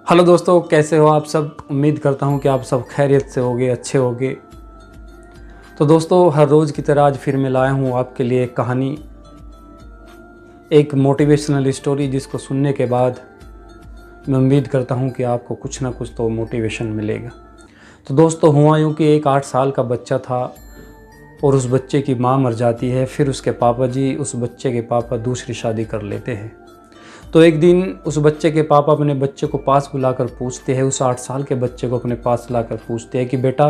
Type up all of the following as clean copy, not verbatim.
Hello दोस्तों, कैसे हो आप सब। उम्मीद करता हूँ कि आप सब खैरियत से होगे, अच्छे होगे। तो दोस्तों, हर रोज़ की तरह आज फिर मैं लाया हूँ आपके लिए एक कहानी, एक मोटिवेशनल स्टोरी, जिसको सुनने के बाद मैं उम्मीद करता हूँ कि आपको कुछ ना कुछ तो मोटिवेशन मिलेगा। तो दोस्तों, हुआ यूँ कि एक 8 साल का बच्चा था और उस बच्चे की माँ मर जाती है। फिर उसके पापा जी, उस बच्चे के पापा दूसरी शादी कर लेते हैं। तो एक दिन उस बच्चे के पापा अपने बच्चे को पास बुलाकर पूछते हैं, उस 8 साल के बच्चे को अपने पास लाकर पूछते हैं कि बेटा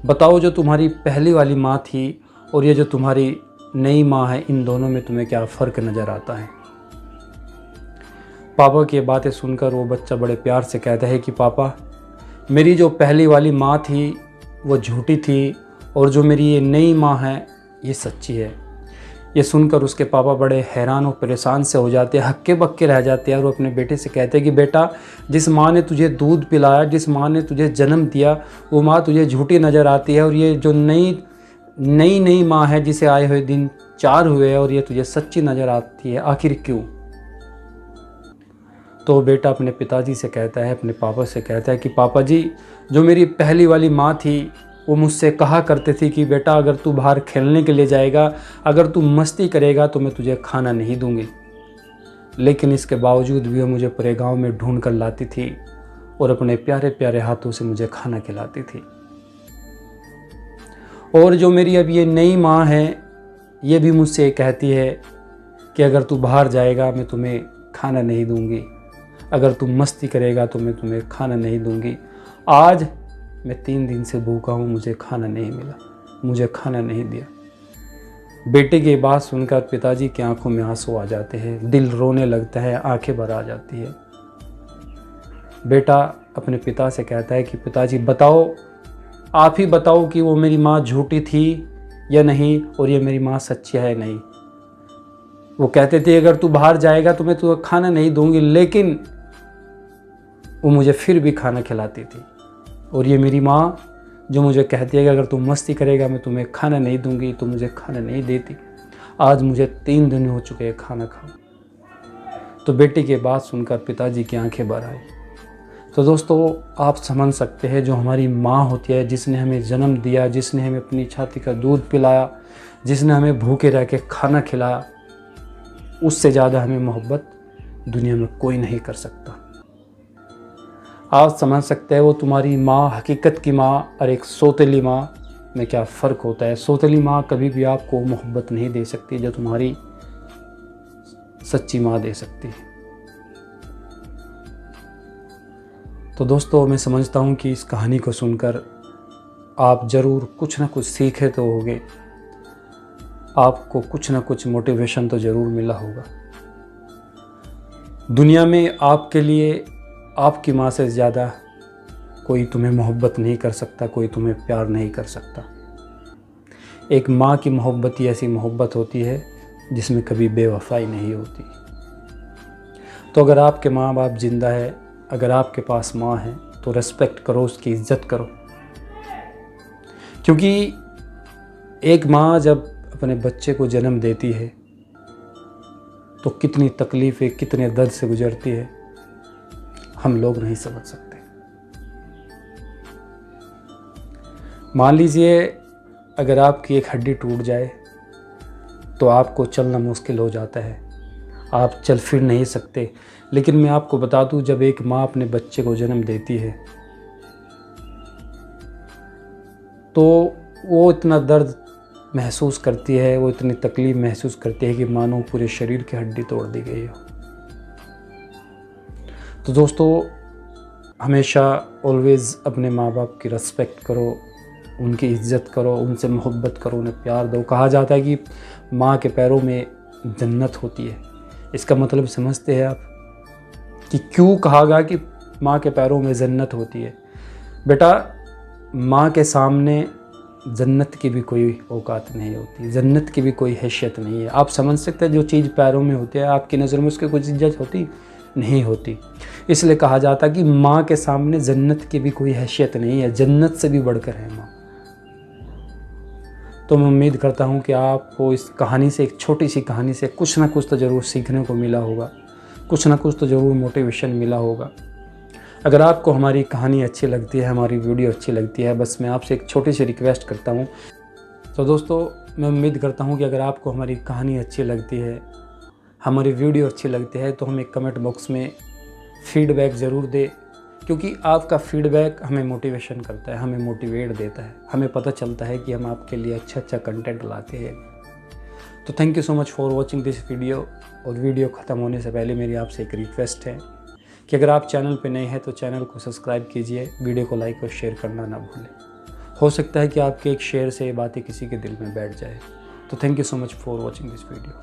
बताओ, जो तुम्हारी पहली वाली माँ थी और ये जो तुम्हारी नई माँ है, इन दोनों में तुम्हें क्या फ़र्क नज़र आता है। पापा की बातें सुनकर वो बच्चा बड़े प्यार से कहता है कि पापा, मेरी जो पहली वाली माँ थी वो झूठी थी और जो मेरी ये नई माँ है ये सच्ची है। ये सुनकर उसके पापा बड़े हैरान और परेशान से हो जाते हैं, हक्के बक्के रह जाते हैं और वो अपने बेटे से कहते हैं कि बेटा, जिस माँ ने तुझे दूध पिलाया, जिस माँ ने तुझे जन्म दिया, वो माँ तुझे झूठी नज़र आती है और ये जो नई माँ है जिसे आए हुए दिन 4 हुए और ये तुझे सच्ची नज़र आती है, आखिर क्यों। तो बेटा अपने पिताजी से कहता है, अपने पापा से कहता है कि पापा जी, जो मेरी पहली वाली माँ थी वो मुझसे कहा करते थी कि बेटा, अगर तू बाहर खेलने के लिए जाएगा, अगर तू मस्ती करेगा तो मैं तुझे खाना नहीं दूंगी। लेकिन इसके बावजूद भी वो मुझे पूरे गांव में ढूंढ कर लाती थी और अपने प्यारे प्यारे हाथों से मुझे खाना खिलाती थी। और जो मेरी अब ये नई माँ है, ये भी मुझसे कहती है कि अगर तू बाहर जाएगा मैं तुम्हें खाना नहीं दूंगी, अगर तू मस्ती करेगा तो मैं तुम्हें खाना नहीं दूंगी। आज मैं 3 दिन से भूखा हूँ, मुझे खाना नहीं मिला, मुझे खाना नहीं दिया। बेटे की बात सुनकर पिताजी की आंखों में आंसू आ जाते हैं, दिल रोने लगता है, आंखें भर आ जाती है। बेटा अपने पिता से कहता है कि पिताजी बताओ, आप ही बताओ कि वो मेरी माँ झूठी थी या नहीं और ये मेरी माँ सच्ची है या नहीं। वो कहते थे अगर तू बाहर जाएगा तो मैं तुझे खाना नहीं दूंगी, लेकिन वो मुझे फिर भी खाना खिलाती थी। और ये मेरी माँ जो मुझे कहती है कि अगर तू मस्ती करेगा मैं तुम्हें खाना नहीं दूंगी, तो मुझे खाना नहीं देती। आज मुझे 3 दिन हो चुके हैं खाना खाओ। तो बेटे की बात सुनकर पिताजी की आंखें भर आई। तो दोस्तों, आप समझ सकते हैं, जो हमारी माँ होती है, जिसने हमें जन्म दिया, जिसने हमें अपनी छाती का दूध पिलाया, जिसने हमें भूखे रह के खाना खिलाया, उससे ज़्यादा हमें मोहब्बत दुनिया में कोई नहीं कर सकता। आप समझ सकते हैं, वो तुम्हारी माँ, हकीकत की माँ और एक सौतेली माँ में क्या फ़र्क होता है। सौतेली माँ कभी भी आपको मोहब्बत नहीं दे सकती जो तुम्हारी सच्ची माँ दे सकती है। तो दोस्तों, मैं समझता हूँ कि इस कहानी को सुनकर आप ज़रूर कुछ ना कुछ सीखे तो होगे, आपको कुछ ना कुछ मोटिवेशन तो ज़रूर मिला होगा। दुनिया में आपके लिए आपकी माँ से ज़्यादा कोई तुम्हें मोहब्बत नहीं कर सकता, कोई तुम्हें प्यार नहीं कर सकता। एक माँ की मोहब्बत ही ऐसी मोहब्बत होती है जिसमें कभी बेवफाई नहीं होती। तो अगर आपके माँ बाप ज़िंदा है, अगर आपके पास माँ है, तो रेस्पेक्ट करो, उसकी इज़्ज़त करो। क्योंकि एक माँ जब अपने बच्चे को जन्म देती है तो कितनी तकलीफ़ें, कितने दर्द से गुजरती है, हम लोग नहीं समझ सकते। मान लीजिए अगर आपकी एक हड्डी टूट जाए तो आपको चलना मुश्किल हो जाता है, आप चल फिर नहीं सकते। लेकिन मैं आपको बता दूं, जब एक माँ अपने बच्चे को जन्म देती है तो वो इतना दर्द महसूस करती है, वो इतनी तकलीफ़ महसूस करती है कि मानो पूरे शरीर की हड्डी तोड़ दी गई हो। तो दोस्तों, हमेशा ऑलवेज़ अपने माँ बाप की रिस्पेक्ट करो, उनकी इज़्ज़त करो, उनसे मोहब्बत करो, उन्हें प्यार दो। कहा जाता है कि माँ के पैरों में जन्नत होती है। इसका मतलब समझते हैं आप कि क्यों कहा गया कि माँ के पैरों में जन्नत होती है। बेटा, माँ के सामने जन्नत की भी कोई औकात नहीं होती, जन्नत की भी कोई हैसियत नहीं है। आप समझ सकते हैं, जो चीज़ पैरों में होती है आपकी नज़र में उसकी कुछ इज्जत होती नहीं होती। इसलिए कहा जाता है कि माँ के सामने जन्नत की भी कोई हैसियत नहीं है, जन्नत से भी बढ़कर है माँ। तो मैं उम्मीद करता हूँ कि आपको इस कहानी से, एक छोटी सी कहानी से कुछ ना कुछ तो ज़रूर सीखने को मिला होगा, कुछ ना कुछ तो ज़रूर मोटिवेशन मिला होगा। अगर आपको हमारी कहानी अच्छी लगती है, हमारी वीडियो अच्छी लगती है, बस मैं आपसे एक छोटी सी रिक्वेस्ट करता हूँ। तो दोस्तों, मैं उम्मीद करता हूँ कि अगर आपको हमारी कहानी अच्छी लगती है, हमारी वीडियो अच्छी लगती है, तो हमें कमेंट बॉक्स में फीडबैक ज़रूर दे, क्योंकि आपका फीडबैक हमें मोटिवेशन करता है, हमें मोटिवेट देता है, हमें पता चलता है कि हम आपके लिए अच्छा कंटेंट लाते हैं। तो thank you so much for watching this video. और वीडियो ख़त्म होने से पहले मेरी आपसे एक रिक्वेस्ट है कि अगर आप चैनल पे नए हैं तो चैनल को सब्सक्राइब कीजिए, वीडियो को लाइक और शेयर करना ना भूलें। हो सकता है कि आपके एक शेयर से ये बातें किसी के दिल में बैठ जाए। तो thank you so much for watching this video.